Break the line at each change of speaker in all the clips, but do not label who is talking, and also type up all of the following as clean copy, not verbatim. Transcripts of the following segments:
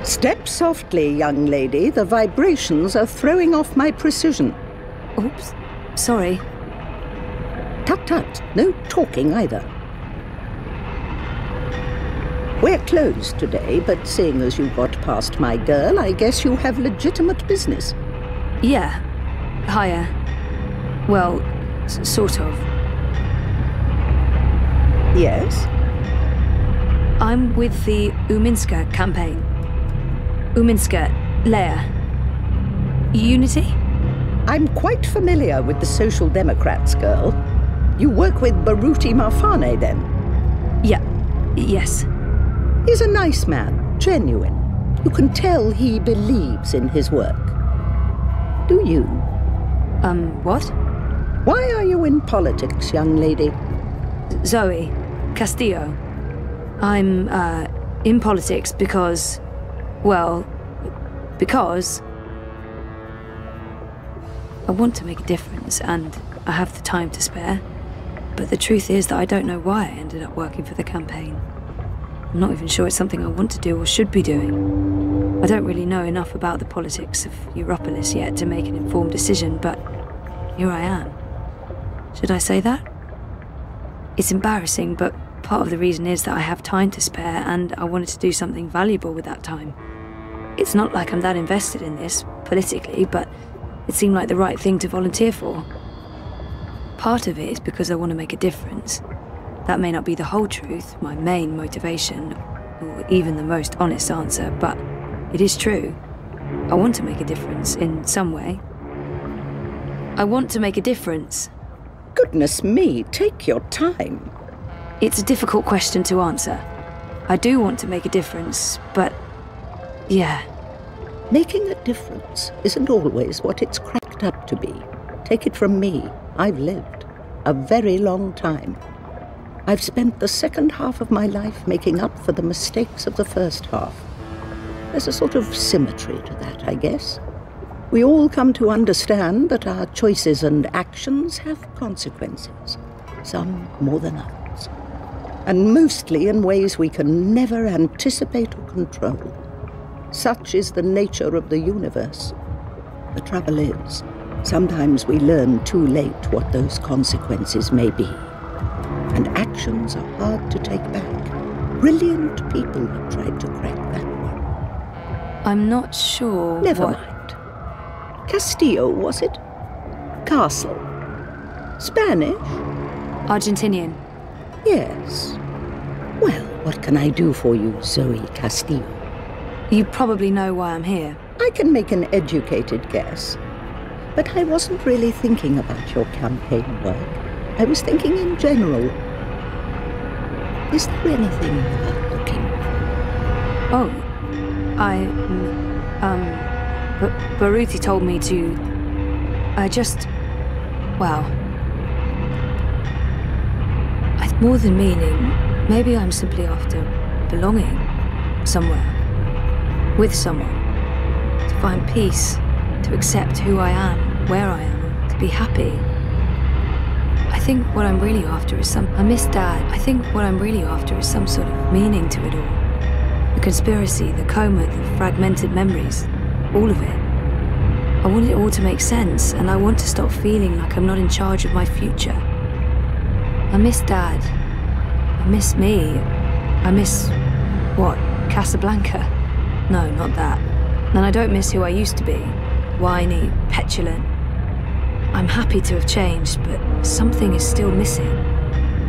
Step softly, young lady. The vibrations are throwing off my precision.
Oops. Sorry.
Tut tut. No talking either. We're closed today, but seeing as you got past my girl, I guess you have legitimate business.
Yeah. Hiya. Well, sort of.
Yes?
I'm with the Uminska campaign. Uminska, Leia. Unity?
I'm quite familiar with the Social Democrats, girl. You work with Baruti Marfane, then?
Yeah. Yes.
He's a nice man, genuine. You can tell he believes in his work. Do you?
What?
Why are you in politics, young lady?
Zoe Castillo. I'm, in politics because... well, because... I want to make a difference, and I have the time to spare. But the truth is that I don't know why I ended up working for the campaign. I'm not even sure it's something I want to do or should be doing. I don't really know enough about the politics of Europolis yet to make an informed decision, but here I am. Should I say that? It's embarrassing, but part of the reason is that I have time to spare and I wanted to do something valuable with that time. It's not like I'm that invested in this, politically, but it seemed like the right thing to volunteer for. Part of it is because I want to make a difference. That may not be the whole truth, my main motivation, or even the most honest answer, but it is true. I want to make a difference in some way. I want to make a difference.
Goodness me, take your time.
It's a difficult question to answer. I do want to make a difference, but... yeah.
Making a difference isn't always what it's cracked up to be. Take it from me, I've lived a very long time. I've spent the second half of my life making up for the mistakes of the first half. There's a sort of symmetry to that, I guess. We all come to understand that our choices and actions have consequences, some more than others, and mostly in ways we can never anticipate or control. Such is the nature of the universe. The trouble is, sometimes we learn too late what those consequences may be. And actions are hard to take back. Brilliant people have tried to crack that one.
I'm not sure.
Never mind. Castillo, was it? Castle. Spanish?
Argentinian.
Yes. Well, what can I do for you, Zoe Castillo?
You probably know why I'm here.
I can make an educated guess. But I wasn't really thinking about your campaign work. I was thinking in general. Is there anything you're looking for?
Oh, Baruti told me to... well... more than meaning, maybe I'm simply after belonging somewhere. With someone. To find peace. To accept who I am, where I am, to be happy. I think what I'm really after is I miss Dad. I think what I'm really after is some sort of meaning to it all. The conspiracy, the coma, the fragmented memories. All of it. I want it all to make sense, and I want to stop feeling like I'm not in charge of my future. I miss Dad. I miss me. I miss... what? Casablanca? No, not that. And I don't miss who I used to be. Whiny, petulant. I'm happy to have changed, but something is still missing.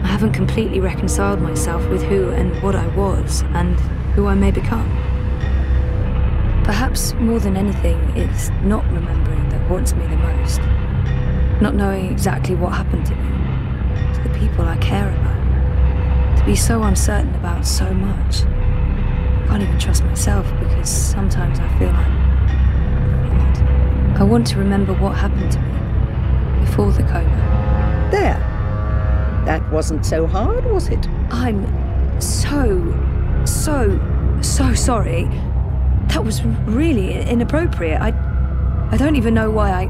I haven't completely reconciled myself with who and what I was, and who I may become. Perhaps more than anything, it's not remembering that haunts me the most. Not knowing exactly what happened to me, to the people I care about. To be so uncertain about so much. I can't even trust myself because sometimes I feel I want to remember what happened to me before the coma.
There. That wasn't so hard, was it?
I'm so sorry. That was really inappropriate. I don't even know why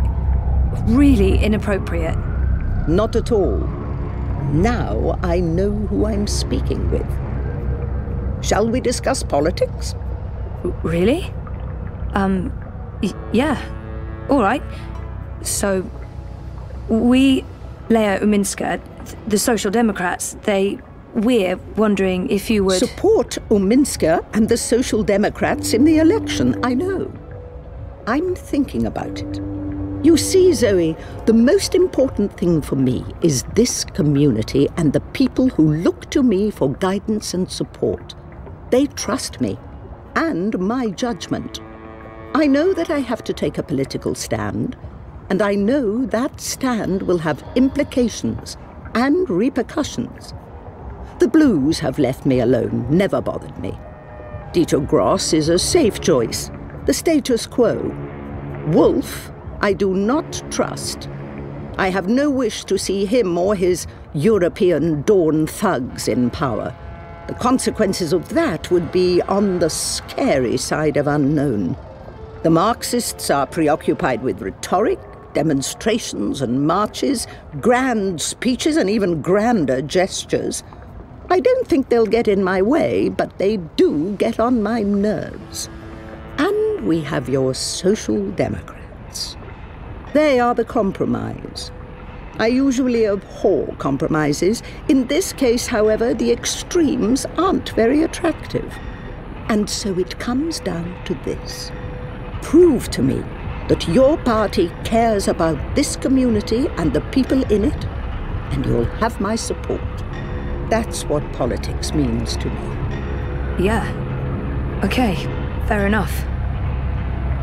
really inappropriate.
Not at all. Now I know who I'm speaking with. Shall we discuss politics?
Really? Yeah. All right. So, we, Leia Uminska, the Social Democrats, we're wondering if you would...
Support Uminska and the Social Democrats in the election, I know. I'm thinking about it. You see, Zoe, the most important thing for me is this community and the people who look to me for guidance and support. They trust me, and my judgment. I know that I have to take a political stand, and I know that stand will have implications and repercussions. The Blues have left me alone, never bothered me. Dieter Gross is a safe choice, the status quo. Wolf, I do not trust. I have no wish to see him or his European Dawn thugs in power. The consequences of that would be on the scary side of unknown. The Marxists are preoccupied with rhetoric, demonstrations and marches, grand speeches and even grander gestures. I don't think they'll get in my way, but they do get on my nerves. And we have your Social Democrats. They are the compromise. I usually abhor compromises. In this case, however, the extremes aren't very attractive. And so it comes down to this. Prove to me that your party cares about this community and the people in it, and you'll have my support. That's what politics means to me.
Yeah. Okay, fair enough.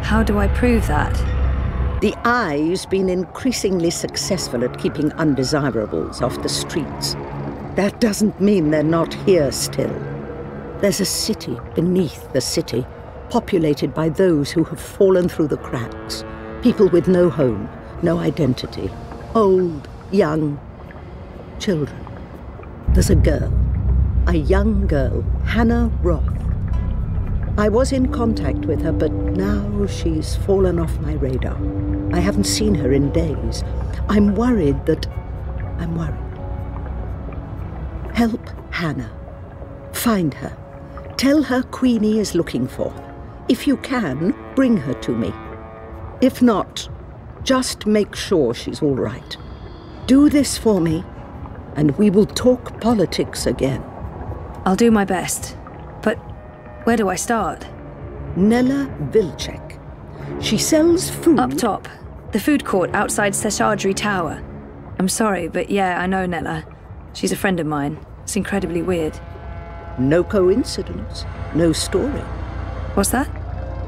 How do I prove that?
The Eye's been increasingly successful at keeping undesirables off the streets. That doesn't mean they're not here still. There's a city beneath the city, populated by those who have fallen through the cracks. People with no home, no identity. Old, young, children. There's a girl, a young girl, Hannah Roth. I was in contact with her, but now she's fallen off my radar. I haven't seen her in days. I'm worried. Help Hannah. Find her. Tell her Queenie is looking for her. If you can, bring her to me. If not, just make sure she's all right. Do this for me, and we will talk politics again.
I'll do my best. But where do I start?
Nella Vilcek. She sells food...
Up top. The food court outside Seshadri Tower. I'm sorry, but yeah, I know Nella. She's a friend of mine. It's incredibly weird.
No coincidence. No story.
What's that?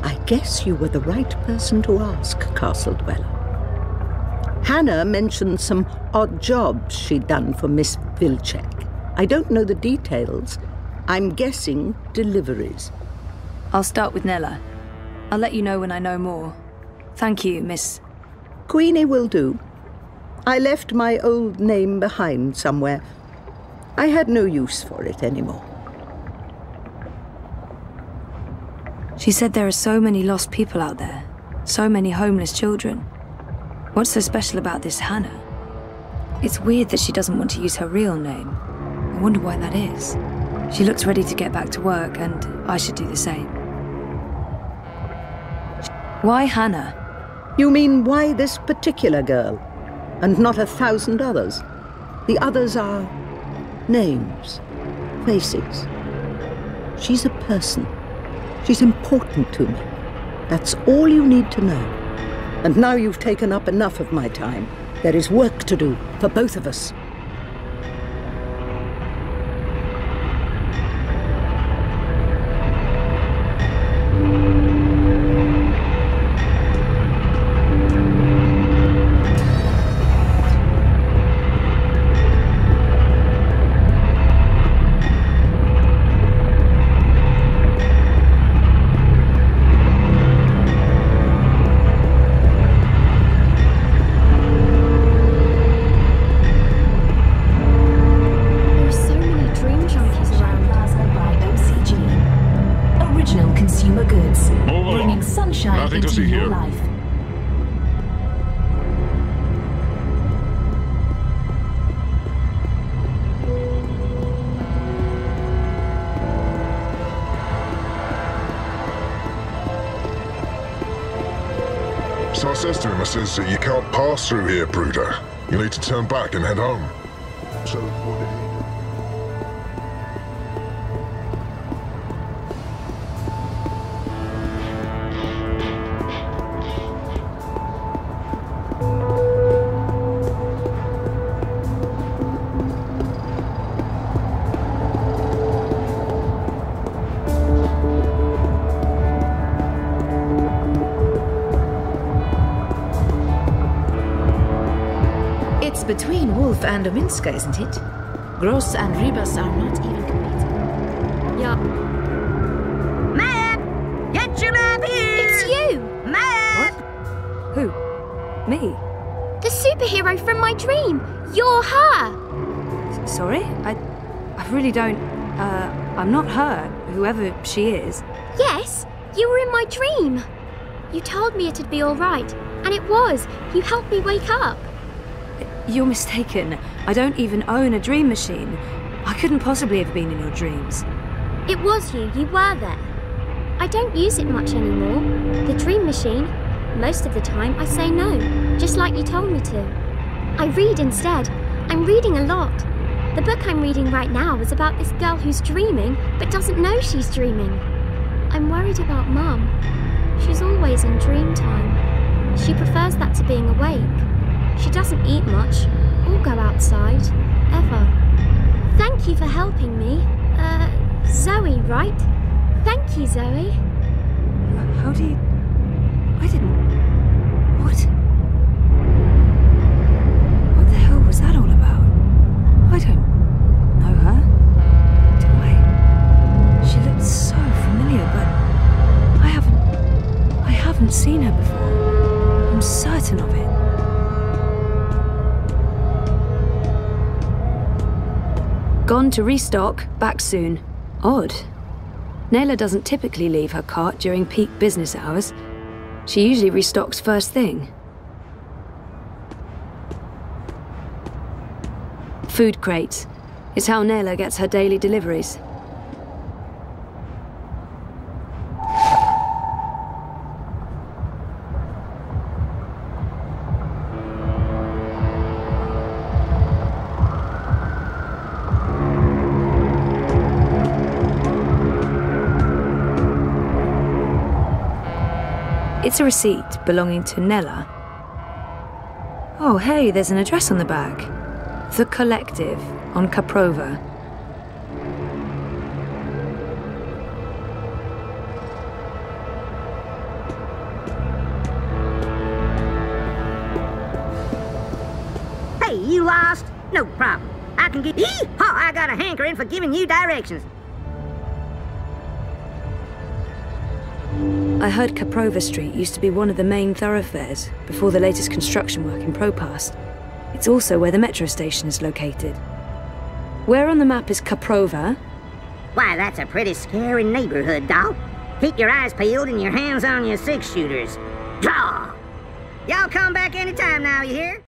I guess you were the right person to ask, Castle Dweller. Hannah mentioned some odd jobs she'd done for Miss Vilcek. I don't know the details. I'm guessing deliveries.
I'll start with Nella. I'll let you know when I know more. Thank you, Miss...
Queenie will do. I left my old name behind somewhere. I had no use for it anymore.
She said there are so many lost people out there. So many homeless children. What's so special about this Hannah? It's weird that she doesn't want to use her real name. I wonder why that is. She looks ready to get back to work, and I should do the same. Why Hannah?
You mean why this particular girl, and not 1,000 others? The others are names, faces. She's a person. She's important to me. That's all you need to know. And now you've taken up enough of my time. There is work to do for both of us.
Nothing to see here.
So I says to him, I says, you can't pass through here, Bruder. You need to turn back and head home. So what did he do?
It's between Wolf and Ominska, isn't it? Gross and Rebus are not even competing.
Yeah. Map! Get your map here!
It's you!
Map!
What? Who? Me?
The superhero from my dream! You're her!
Sorry? I really don't... I'm not her, whoever she is.
Yes, you were in my dream. You told me it'd be alright, and it was. You helped me wake up.
You're mistaken. I don't even own a dream machine. I couldn't possibly have been in your dreams.
It was you. You were there. I don't use it much anymore. The dream machine. Most of the time, I say no, just like you told me to. I read instead. I'm reading a lot. The book I'm reading right now is about this girl who's dreaming, but doesn't know she's dreaming. I'm worried about Mum. She's always in dream time. She prefers that to being awake. She doesn't eat much, or go outside, ever. Thank you for helping me. Zoe, right? Thank you, Zoe.
How do you... I didn't... What? What the hell was that all about? I don't know her. Do I? She looks so familiar, but I haven't seen her before. I'm certain of it. Gone to restock, back soon. Odd. Nayla doesn't typically leave her cart during peak business hours. She usually restocks first thing. Food crates. It's how Nayla gets her daily deliveries. It's a receipt belonging to Nella. Oh, hey, there's an address on the back. The Collective on Caprova.
Hey, you lost? No problem. I can get... Yee-haw! I got a hankering for giving you directions.
I heard Caprova Street used to be one of the main thoroughfares before the latest construction work in Propast. It's also where the metro station is located. Where on the map is Caprova?
Why, that's a pretty scary neighborhood, doll. Keep your eyes peeled and your hands on your six-shooters. Draw! Y'all come back anytime now, you hear?